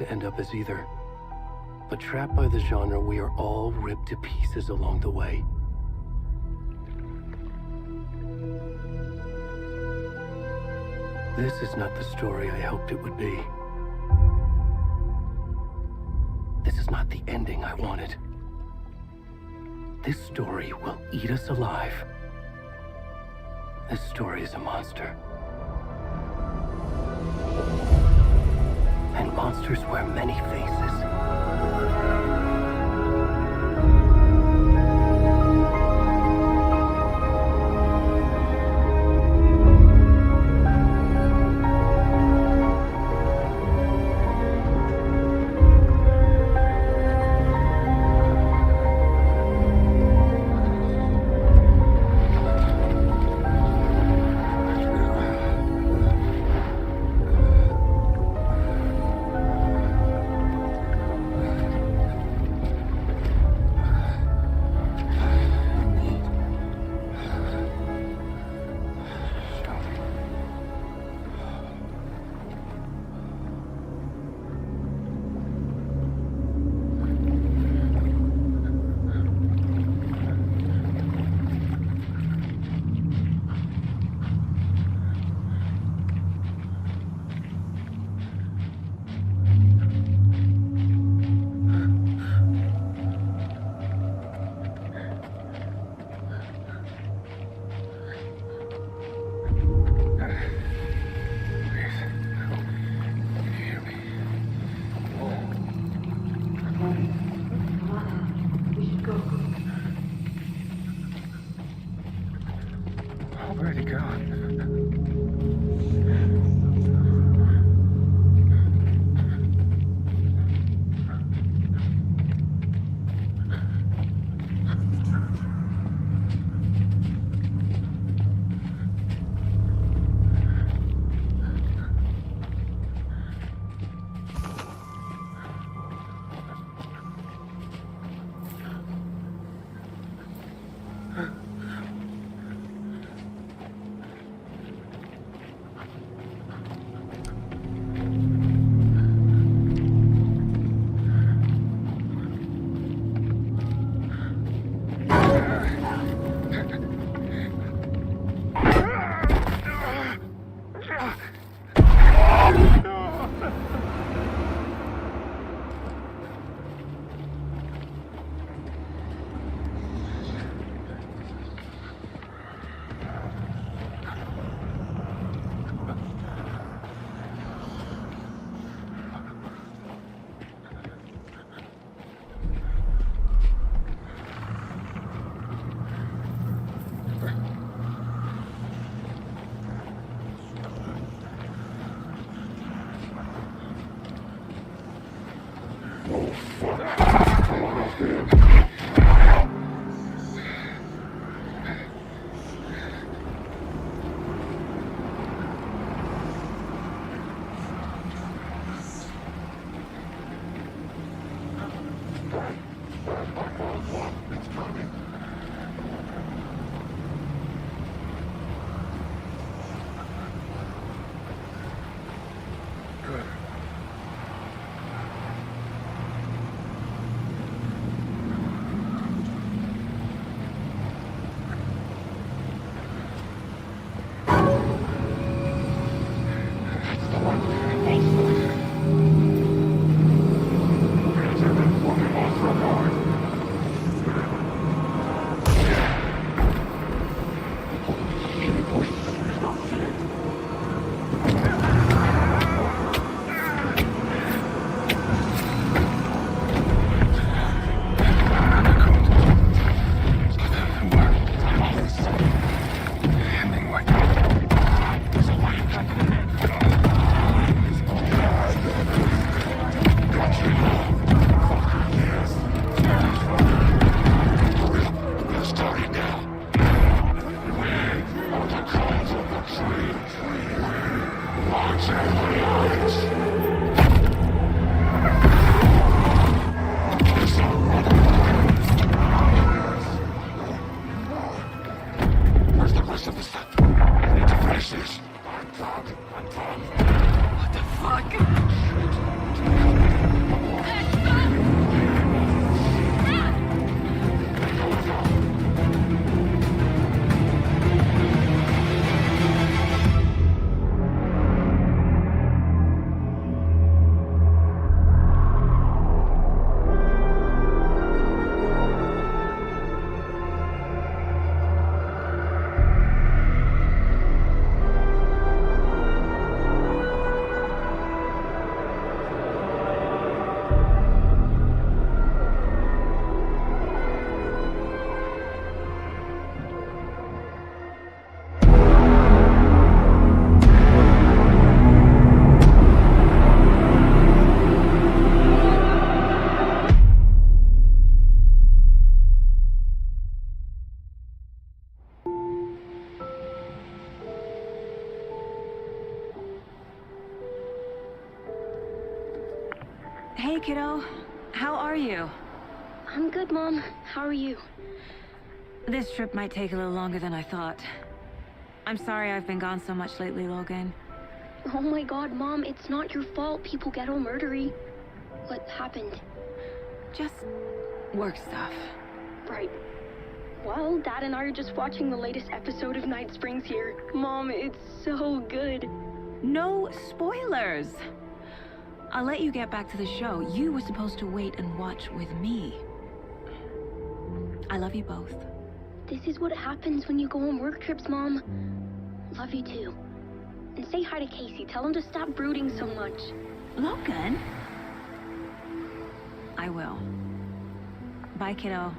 to end up as either. But trapped by the genre, we are all ripped to pieces along the way. This is not the story I hoped it would be. This is not the ending I wanted. This story will eat us alive. This story is a monster. And monsters wear many faces. Where'd he go? Hey, kiddo. How are you? I'm good, Mom. How are you? This trip might take a little longer than I thought. I'm sorry I've been gone so much lately, Logan. Oh my god, Mom, it's not your fault people get all murdery. What happened? Just work stuff. Right. Well, Dad and I are just watching the latest episode of Night Springs here. Mom, it's so good. No spoilers! I'll let you get back to the show. You were supposed to wait and watch with me. I love you both. This is what happens when you go on work trips, Mom. Love you too. And say hi to Casey. Tell him to stop brooding so much. Logan? I will. Bye, kiddo.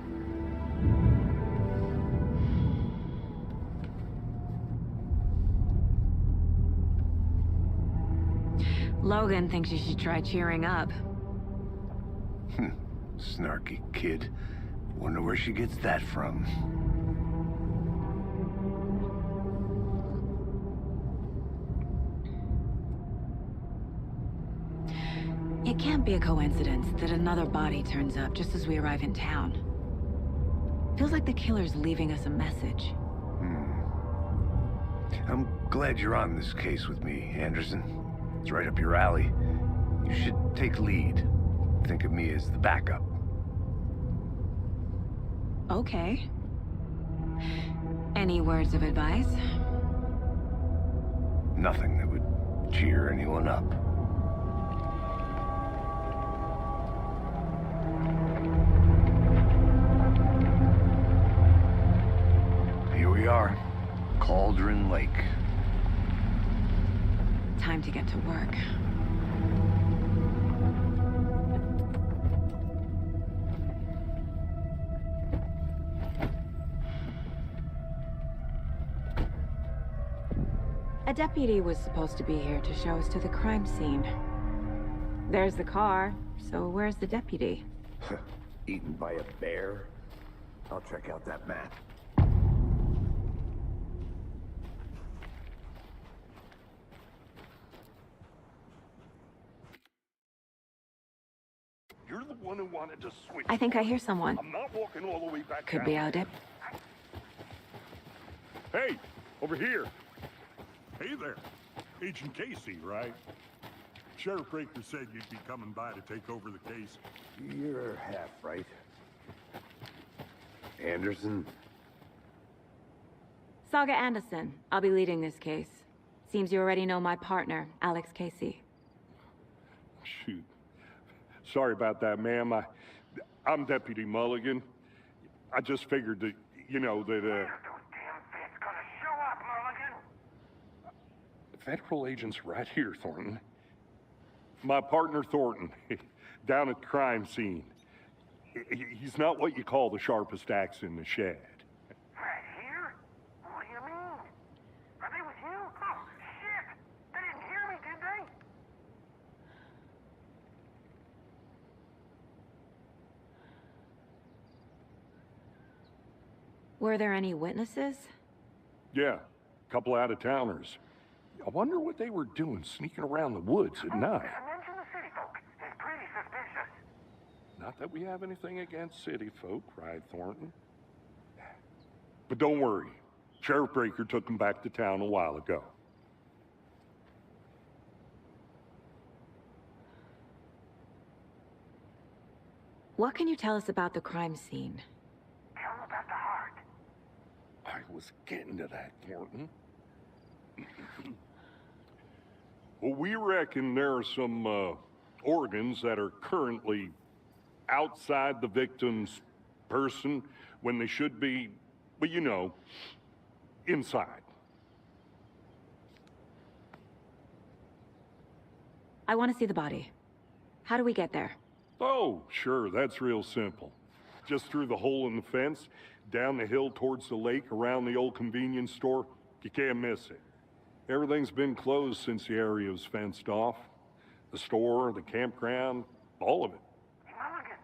Logan thinks you should try cheering up. Snarky kid. Wonder where she gets that from. It can't be a coincidence that another body turns up just as we arrive in town. Feels like the killer's leaving us a message. I'm glad you're on this case with me, Anderson. It's right up your alley. You should take lead. Think of me as the backup. Okay. Any words of advice? Nothing that would cheer anyone up. Here we are. Cauldron Lake. Time to get to work. A deputy was supposed to be here to show us to the crime scene. There's the car, so where's the deputy? Eaten by a bear? I'll check out that map. You're the one who wanted to switch. I think I hear someone. I'm not walking all the way back Could down. be our deputy. Hey, over here. Hey there. Agent Casey, right? Sheriff Breaker said you'd be coming by to take over the case. You're half right. Anderson? Saga Anderson. I'll be leading this case. Seems you already know my partner, Alex Casey. Shoot. Sorry about that, ma'am. I'm Deputy Mulligan. I just figured that, you know, that, Federal agent's right here, Thornton. My partner, Thornton, down at the crime scene. He's not what you call the sharpest axe in the shed. Right here? What do you mean? Are they with you? Oh, shit! They didn't hear me, did they? Were there any witnesses? Yeah, a couple out-of-towners. I wonder what they were doing sneaking around the woods at night. Mention the city folk. It's pretty suspicious. Not that we have anything against city folk, cried Thornton. But don't worry. Sheriff Breaker took them back to town a while ago. What can you tell us about the crime scene? Tell them about the heart. I was getting to that, Thornton. Well, we reckon there are some organs that are currently outside the victim's person when they should be, but you know, inside. I want to see the body. How do we get there? Oh, sure, that's real simple. Just through the hole in the fence, down the hill towards the lake, around the old convenience store. You can't miss it. Everything's been closed since the area was fenced off. The store, the campground, all of it. Hey, Mulligan,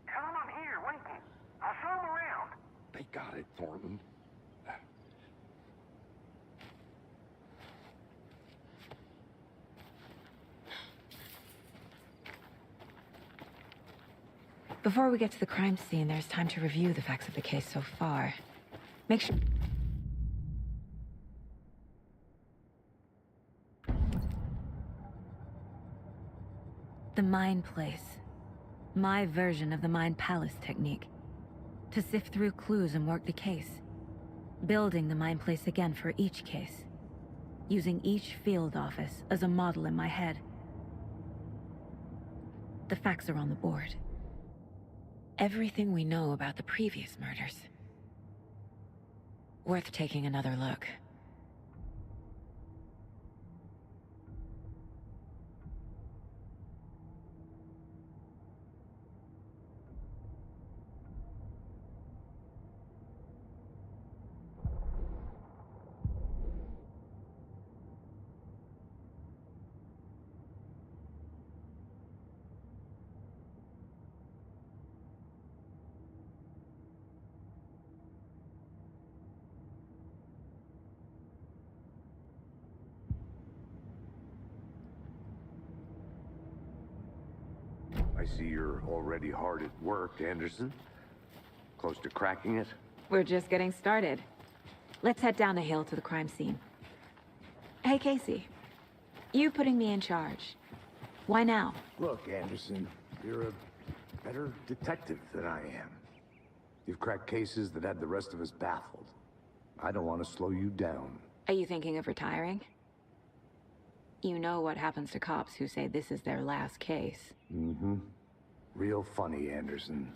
tell them I'm here, waiting. I'll show them around. They got it, Thornton. Before we get to the crime scene, there's time to review the facts of the case so far. Make sure... The Mind Place. My version of the Mind Palace technique. To sift through clues and work the case. Building the Mind Place again for each case. Using each field office as a model in my head. The facts are on the board. Everything we know about the previous murders. Worth taking another look. I see you're already hard at work, Anderson. Close to cracking it? We're just getting started. Let's head down the hill to the crime scene. Hey, Casey. You putting me in charge. Why now? Look, Anderson, you're a better detective than I am. You've cracked cases that had the rest of us baffled. I don't want to slow you down. Are you thinking of retiring? You know what happens to cops who say this is their last case. Mm-hmm. Real funny, Anderson.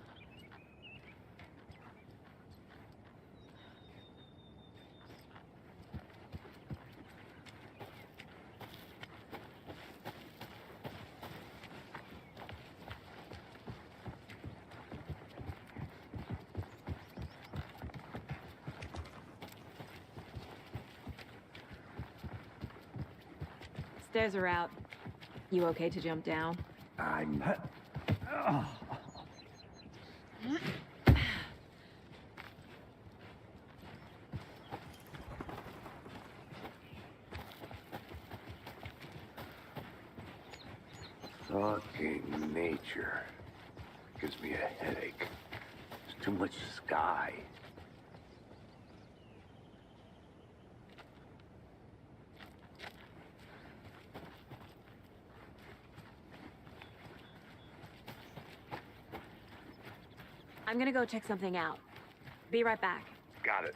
Stairs are out. You okay to jump down? I'm... Fucking nature. Gives me a headache. There's too much sky. I'm gonna go check something out. Be right back. Got it.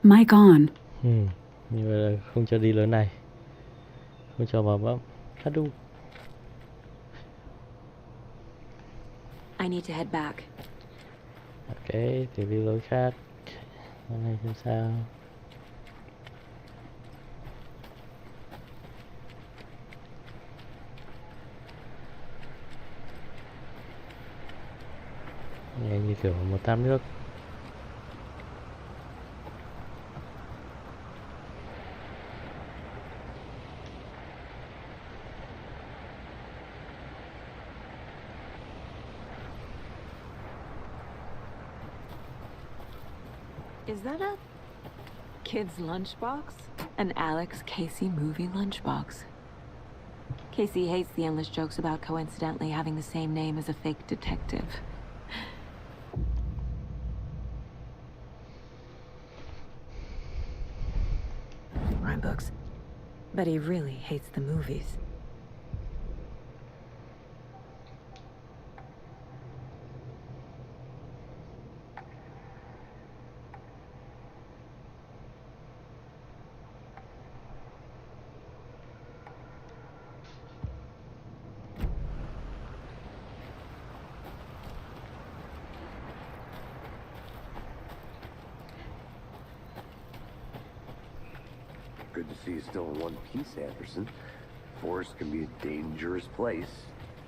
Mic on. Như vậy là không cho đi lớn này, không cho vào bấm cắt đu. I need to head back. Ok, thì đi lối khác. Hôm nay xem sao. Nghe như kiểu một tam nước. Is that a kid's lunchbox? An Alex Casey movie lunchbox. Casey hates the endless jokes about coincidentally having the same name as a fake detective. Crime books. But he really hates the movies. Good to see you still in one piece, Anderson. Forest can be a dangerous place.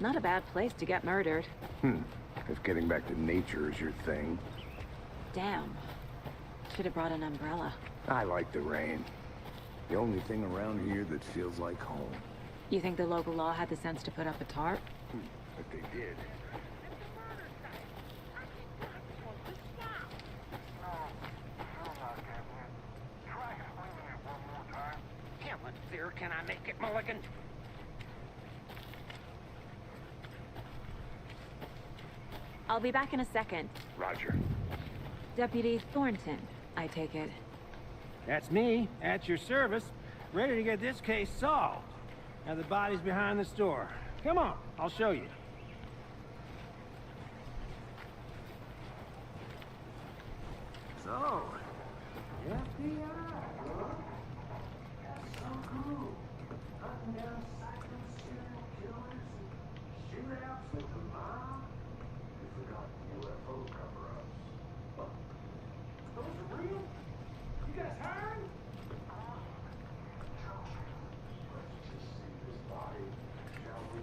Not a bad place to get murdered. If getting back to nature is your thing. Damn. Should have brought an umbrella. I like the rain. The only thing around here that feels like home. You think the local law had the sense to put up a tarp? But they did. Can I make it, Mulligan? I'll be back in a second. Roger. Deputy Thornton, I take it. That's me, at your service, ready to get this case solved. Now the body's behind the store. Come on, I'll show you. So, the FBI, huh? That's so cool. Hunting down psycho serial killers and shootouts with the mob. You forgot the UFO cover-ups. Huh? Those are real? You guys hiring? Let's just see this body, shall we?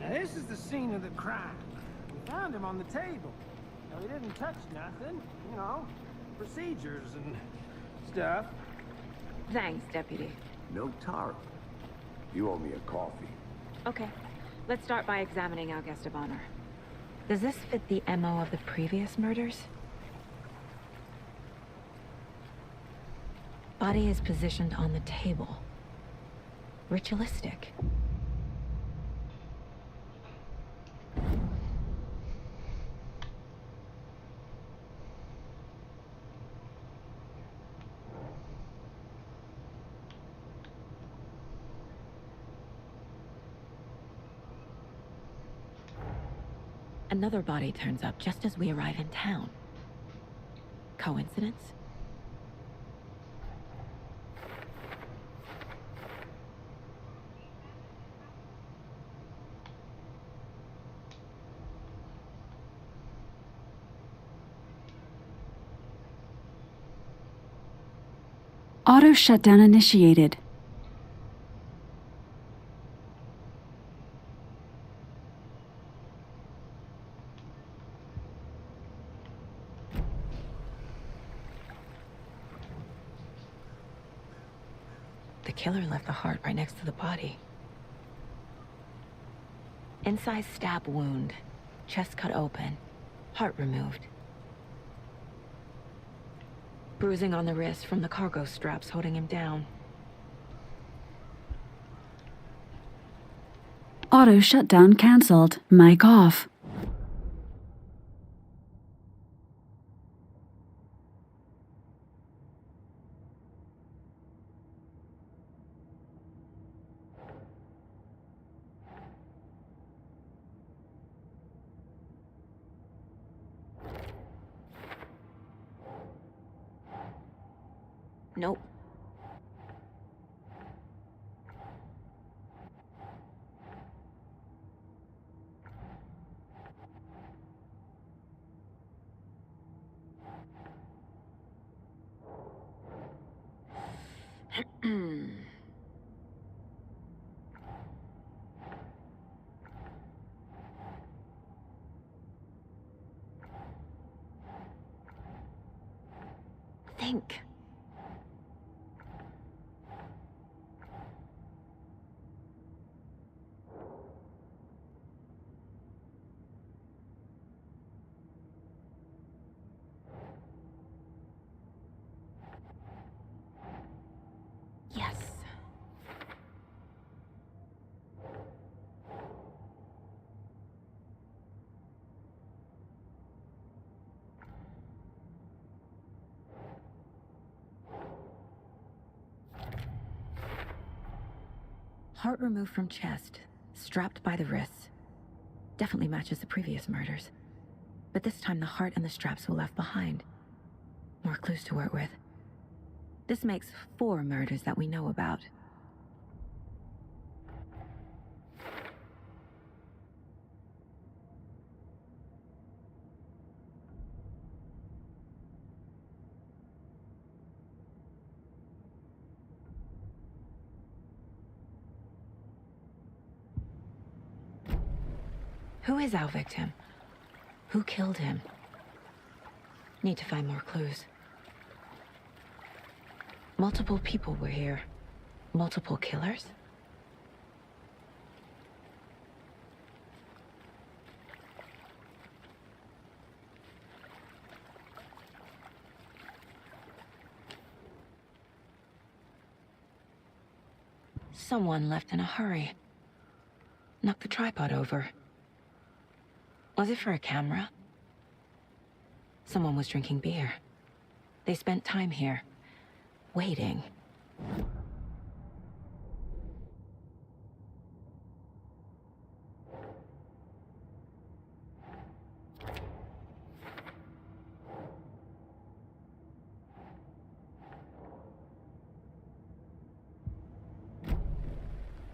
Now this is the scene of the crime. We found him on the table. Now he didn't touch nothing, you know, procedures and stuff. Thanks, Deputy. No tar. You owe me a coffee. Okay, let's start by examining our guest of honor. Does this fit the MO of the previous murders? Body is positioned on the table. Ritualistic. Another body turns up just as we arrive in town. Coincidence? Auto shutdown initiated. The killer left the heart right next to the body. Incised stab wound, chest cut open, heart removed. Bruising on the wrist from the cargo straps holding him down. Auto shutdown cancelled. Mic off. Nope. Think. Yes. Heart removed from chest, strapped by the wrists. Definitely matches the previous murders. But this time the heart and the straps were left behind. More clues to work with. This makes 4 murders that we know about. Who is our victim? Who killed him? Need to find more clues. Multiple people were here. Multiple killers? Someone left in a hurry. Knocked the tripod over. Was it for a camera? Someone was drinking beer. They spent time here, waiting.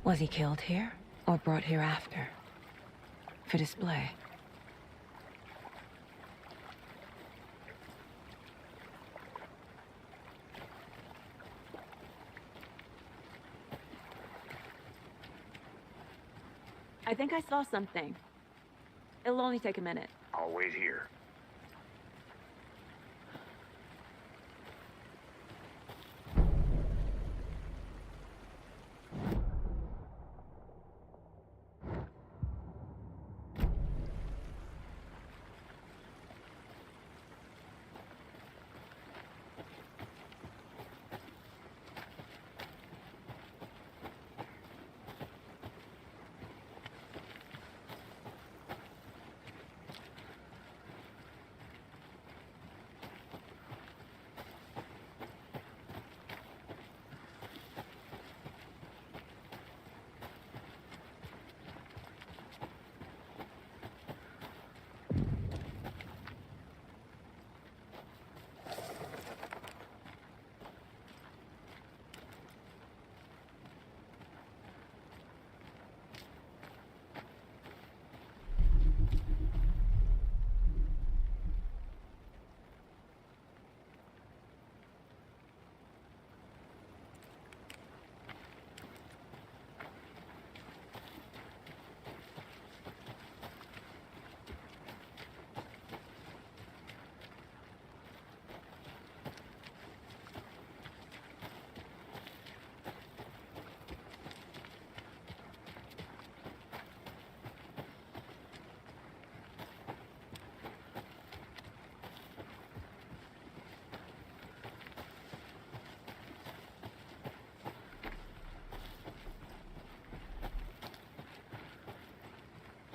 Was he killed here, or brought here after? For display? I think I saw something. It'll only take a minute. I'll wait here.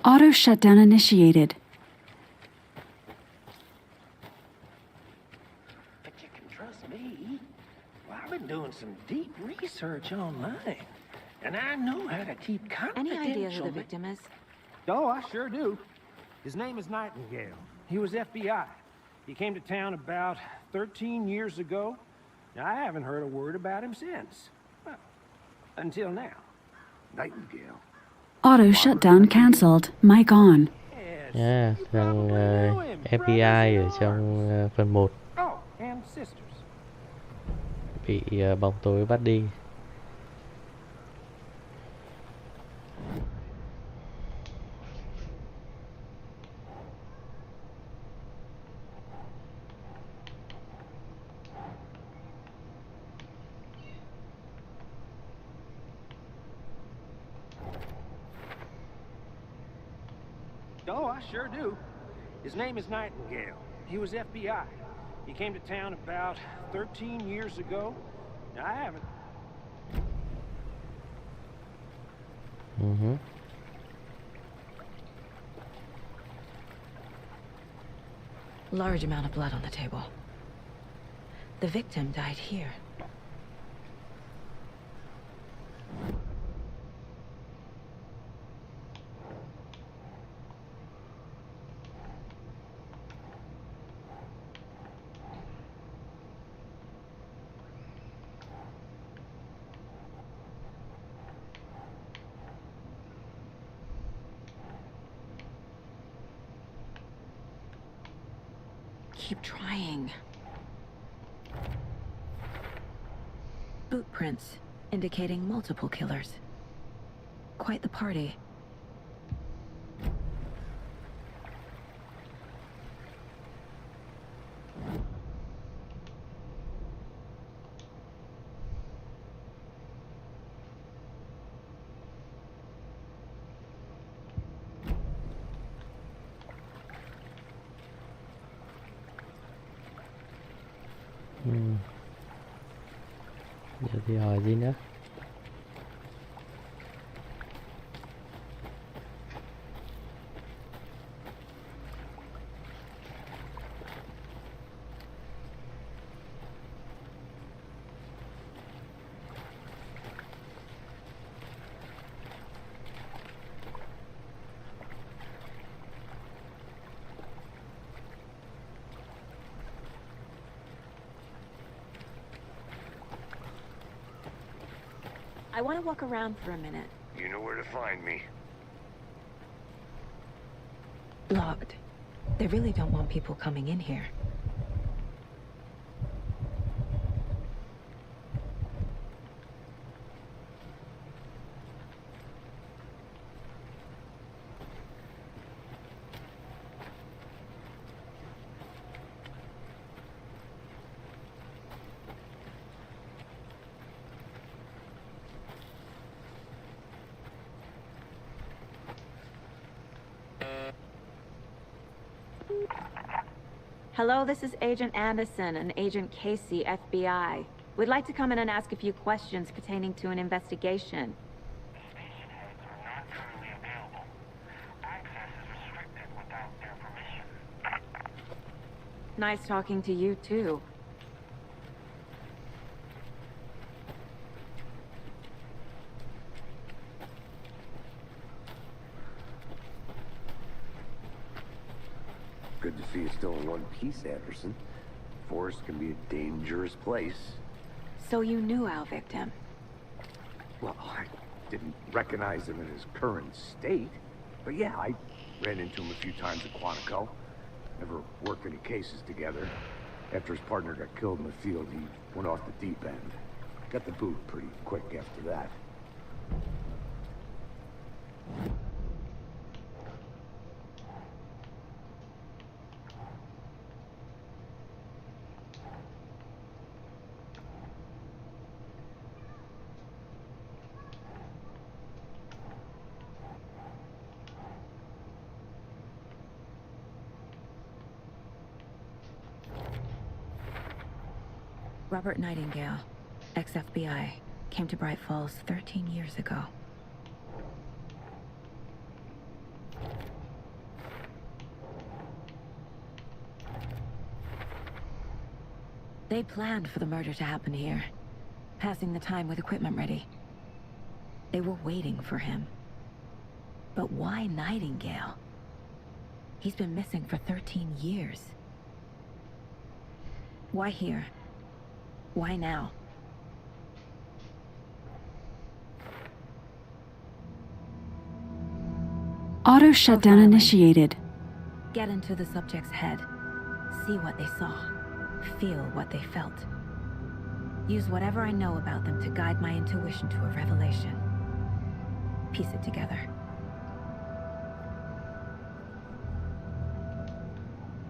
Auto shutdown initiated. But you can trust me. Well, I've been doing some deep research online, and I know how to keep confidential. Any idea who the victim is? Oh, I sure do. His name is Nightingale. He was FBI. He came to town about 13 years ago. Now, I haven't heard a word about him since. Well, until now. Nightingale. Auto shutdown cancelled. Mic on. Yeah, thằng FBI ở trong phần 1 Oh, and sisters. bị bóng tối bắt đi. Oh, I sure do. His name is Nightingale. He was FBI. He came to town about 13 years ago. Now, I haven't... Large amount of blood on the table. The victim died here. keep trying. Boot prints indicating multiple killers. Quite the party. Giờ thì hỏi gì nữa? I want to walk around for a minute. You know where to find me. Locked. They really don't want people coming in here. Hello, this is Agent Anderson and Agent Casey, FBI. We'd like to come in and ask a few questions pertaining to an investigation. Station heads are not currently available. Access is restricted without their permission. Nice talking to you, too. Good to see you still in one piece, Anderson. Forest can be a dangerous place. So you knew our victim? Well, I didn't recognize him in his current state. But yeah, I ran into him a few times at Quantico. Never worked any cases together. After his partner got killed in the field, he went off the deep end. Got the boot pretty quick after that. Robert Nightingale, ex-FBI, came to Bright Falls 13 years ago. They planned for the murder to happen here, passing the time with equipment ready. They were waiting for him. But why Nightingale? He's been missing for 13 years. Why here? Why now? Auto shutdown initiated. Get into the subject's head. See what they saw. Feel what they felt. Use whatever I know about them to guide my intuition to a revelation. Piece it together.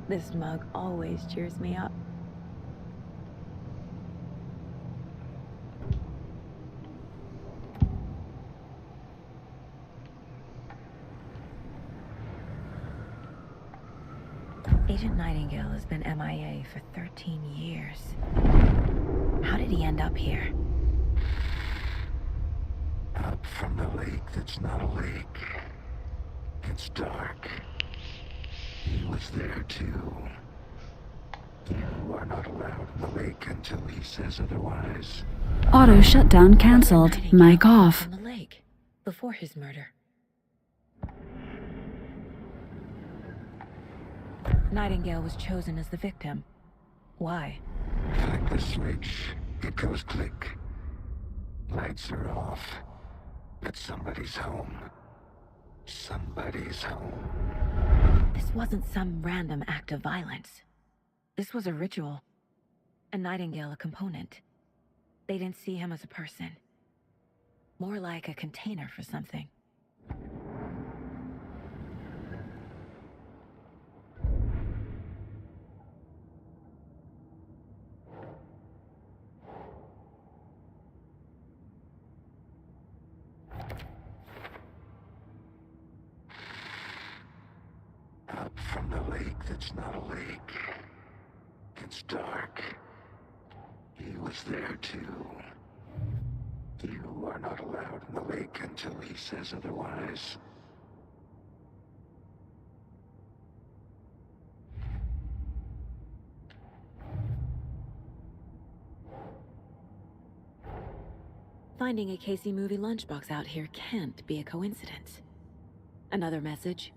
This mug always cheers me up. Agent Nightingale has been MIA for 13 years. How did he end up here? Up from the lake that's not a lake. It's dark. He was there too. You are not allowed in the lake until he says otherwise. Auto shutdown cancelled. Mic off. On the lake, before his murder. Nightingale was chosen as the victim. Why? Click the switch. It goes click. Lights are off. But somebody's home. Somebody's home. This wasn't some random act of violence. This was a ritual. A Nightingale a component. They didn't see him as a person. More like a container for something. Up from the lake that's not a lake. It's dark. He was there too. You are not allowed in the lake until he says otherwise. Finding a Casey movie lunchbox out here can't be a coincidence. Another message.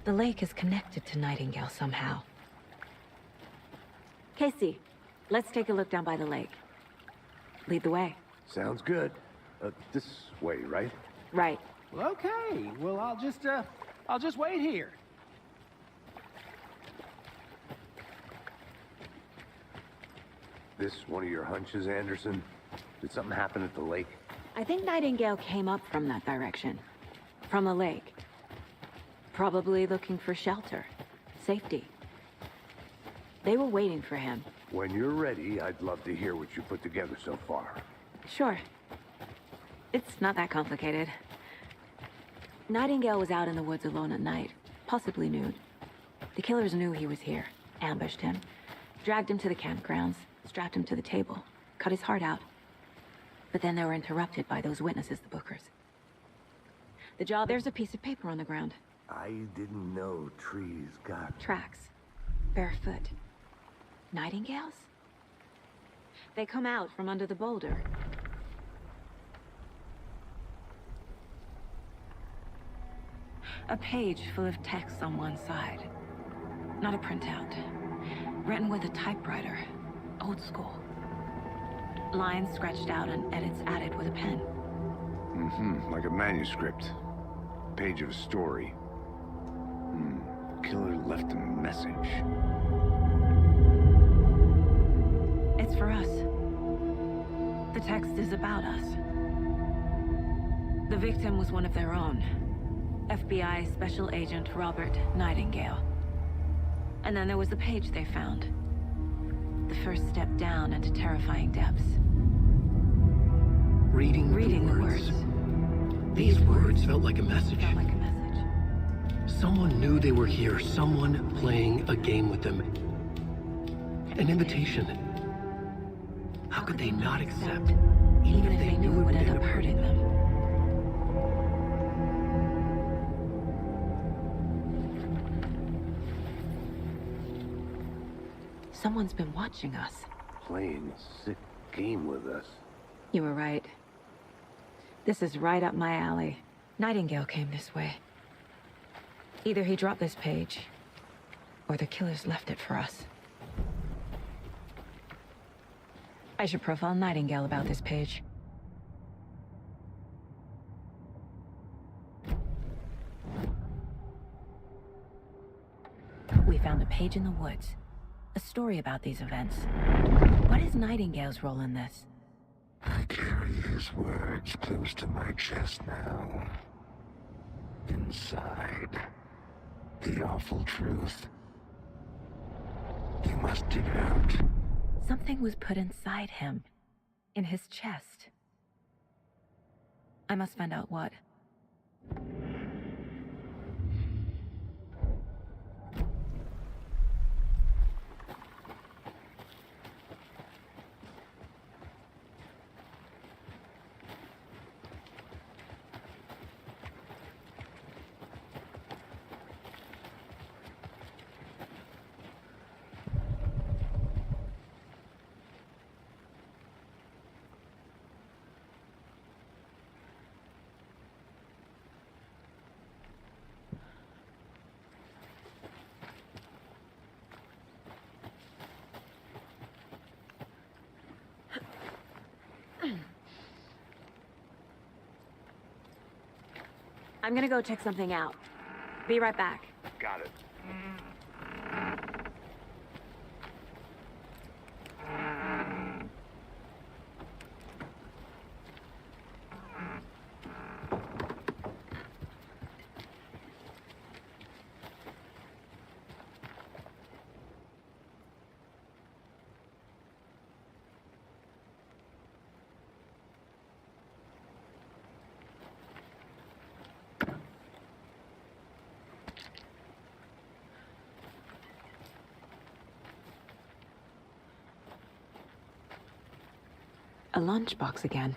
The lake is connected to Nightingale somehow. Casey, let's take a look down by the lake. Lead the way. Sounds good. This way, right? Right. Well, okay. Well, I'll just wait here. This one of your hunches, Anderson? Did something happen at the lake? I think Nightingale came up from that direction. From the lake. Probably looking for shelter. Safety. They were waiting for him. When you're ready, I'd love to hear what you put together so far. Sure. It's not that complicated. Nightingale was out in the woods alone at night, possibly nude. The killers knew he was here, ambushed him, dragged him to the campgrounds, strapped him to the table, cut his heart out. But then they were interrupted by those witnesses, the Bookers. The job, there's a piece of paper on the ground. I didn't know trees got... Tracks. Barefoot. Nightingales? They come out from under the boulder. A page full of text on one side. Not a printout. Written with a typewriter. Old school. Lines scratched out and edits added with a pen. Mm-hmm, like a manuscript. Page of a story. Killer left a message. It's for us. The text is about us. The victim was one of their own. FBI Special Agent Robert Nightingale. And then there was the page they found. The first step down into terrifying depths. Reading the words. These words felt like a message. Felt like a message. Someone knew they were here. Someone playing a game with them. An invitation. How could they not accept? Even if they knew it would end up hurting them. Someone's been watching us. Playing a sick game with us. You were right. This is right up my alley. Nightingale came this way. Either he dropped this page, or the killers left it for us. I should profile Nightingale about this page. We found a page in the woods. A story about these events. What is Nightingale's role in this? I carry his words close to my chest now. inside. The awful truth. You must dig it out. Something was put inside him. In his chest. I must find out what. I'm gonna go check something out. Be right back. Got it. A lunchbox again.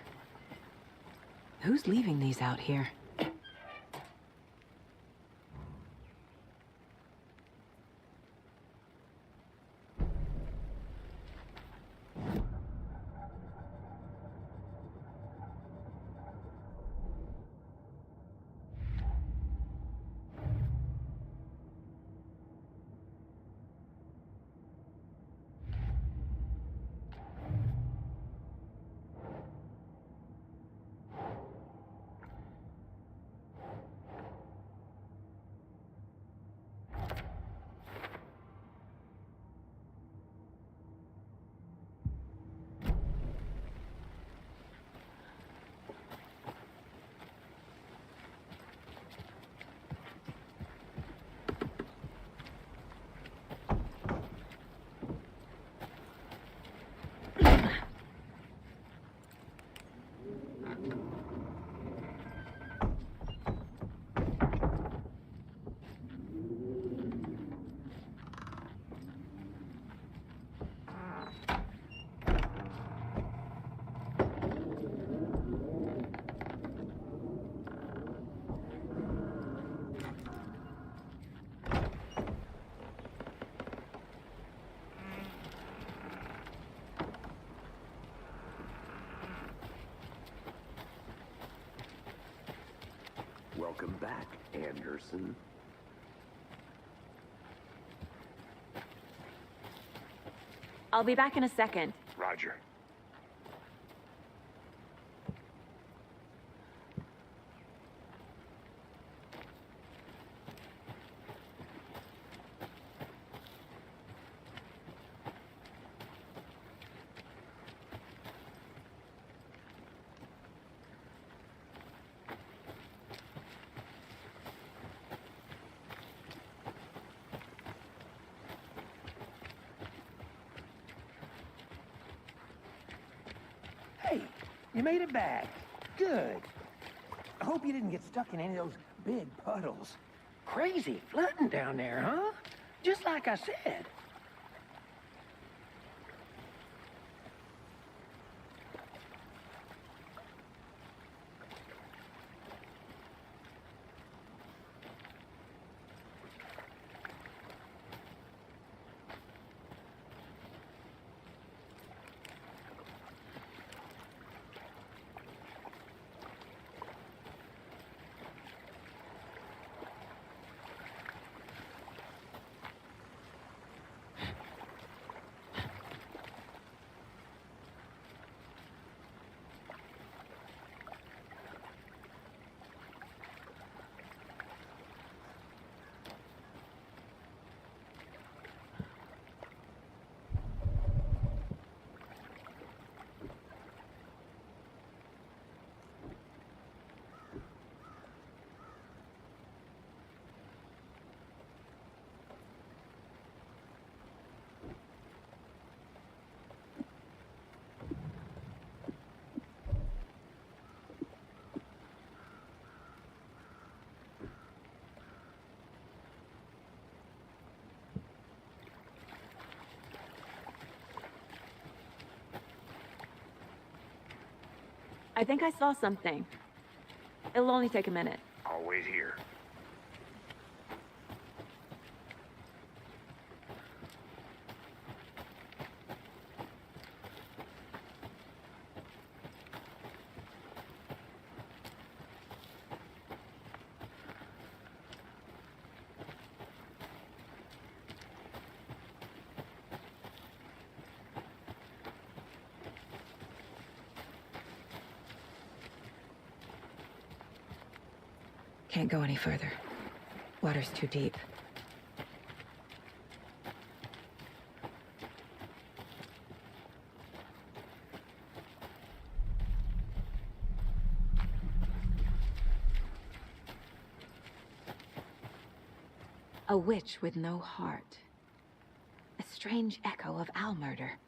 Who's leaving these out here? Welcome back, Anderson. I'll be back in a second. Roger. Hey, you made it back. Good. I hope you didn't get stuck in any of those big puddles. Crazy flooding down there, huh? Just like I said. I think I saw something. It'll only take a minute. I'll wait here. Can't go any further. Water's too deep. A witch with no heart. A strange echo of owl murder.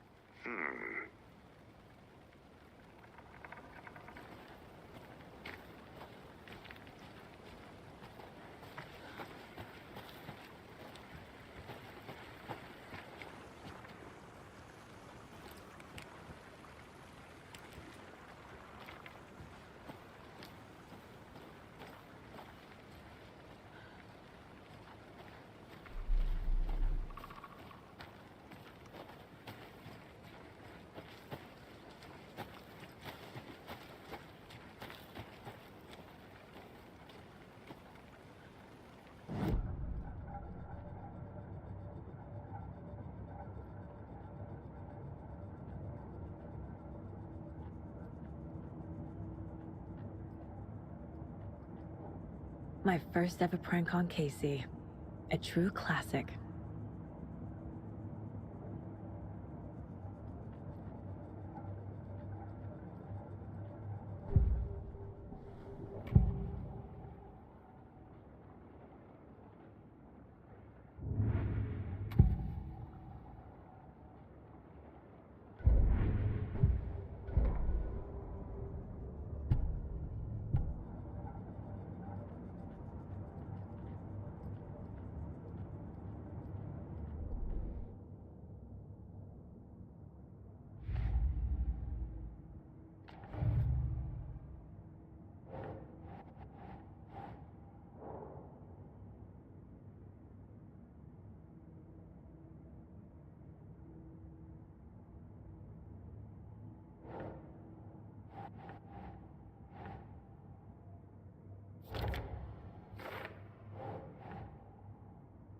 My first ever prank on Casey. A true classic.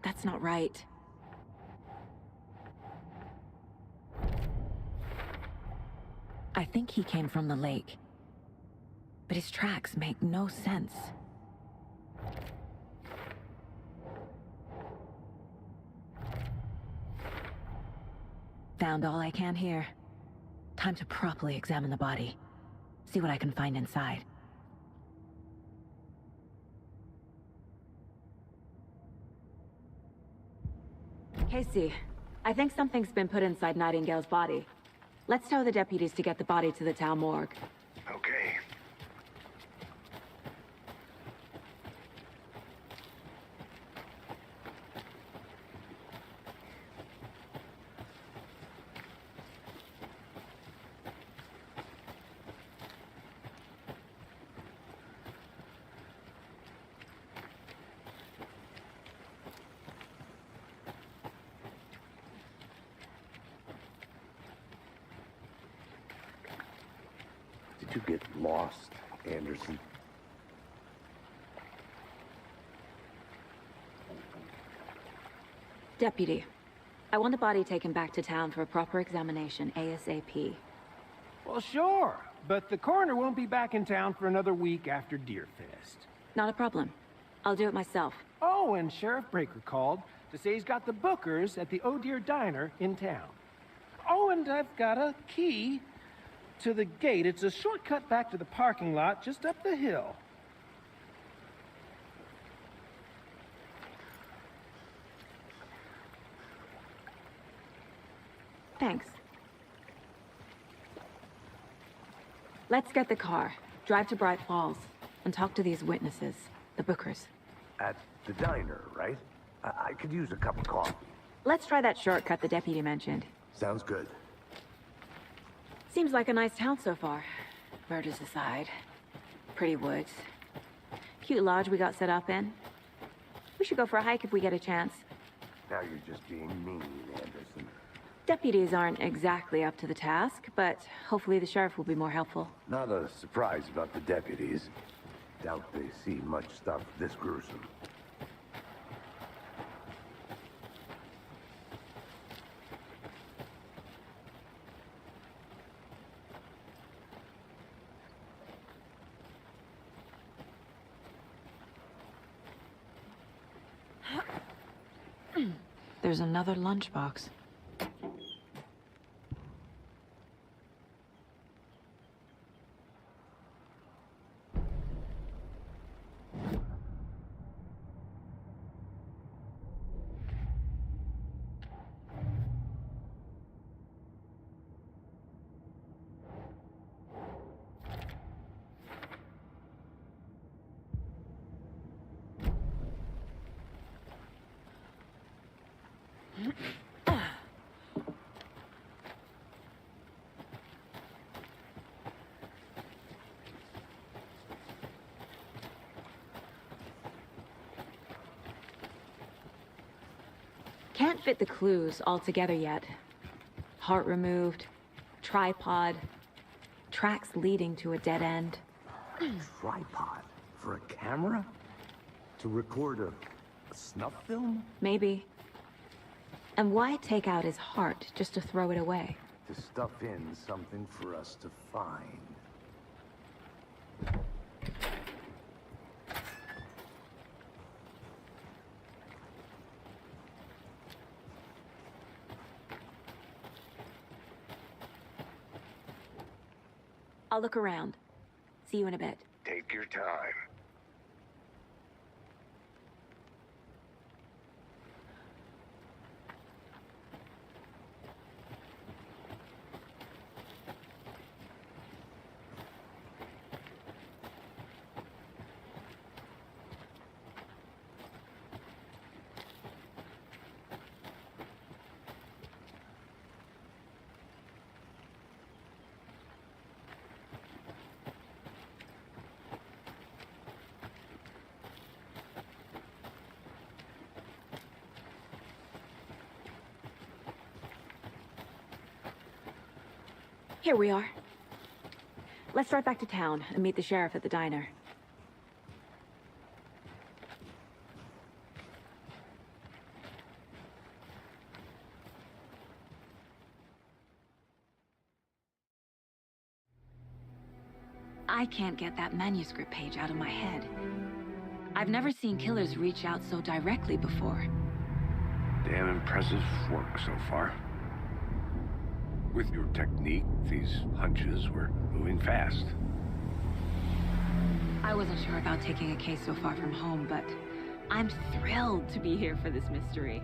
That's not right. I think he came from the lake. But his tracks make no sense. Found all I can here. Time to properly examine the body. See what I can find inside. Casey, I think something's been put inside Nightingale's body. Let's tell the deputies to get the body to the town morgue. Okay. Did you get lost, Anderson? Deputy, I want the body taken back to town for a proper examination ASAP. Well, sure, but the coroner won't be back in town for another week after Deerfest. Not a problem. I'll do it myself. Oh, and Sheriff Breaker called to say he's got the bookers at the Oh Dear Diner in town. Oh, and I've got a key to the gate. It's a shortcut back to the parking lot just up the hill. Thanks. Let's get the car, drive to Bright Falls, and talk to these witnesses, the bookers. At the diner, right? I could use a cup of coffee. Let's try that shortcut the deputy mentioned. Sounds good. Seems like a nice town so far. Murders aside. Pretty woods. Cute lodge we got set up in. We should go for a hike if we get a chance. Now you're just being mean, Anderson. Deputies aren't exactly up to the task, but hopefully the sheriff will be more helpful. Not a surprise about the deputies. Doubt they see much stuff this gruesome. There's another lunchbox. Can't fit the clues all together yet. Heart removed, tripod, tracks leading to a dead end. Tripod? For a camera? To record a snuff film? Maybe. And why take out his heart just to throw it away? To stuff in something for us to find. I'll look around. See you in a bit. Take your time. Here we are. Let's drive back to town and meet the sheriff at the diner. I can't get that manuscript page out of my head. I've never seen killers reach out so directly before. Damn impressive work so far. With your technique, these hunches were moving fast. I wasn't sure about taking a case so far from home, but I'm thrilled to be here for this mystery.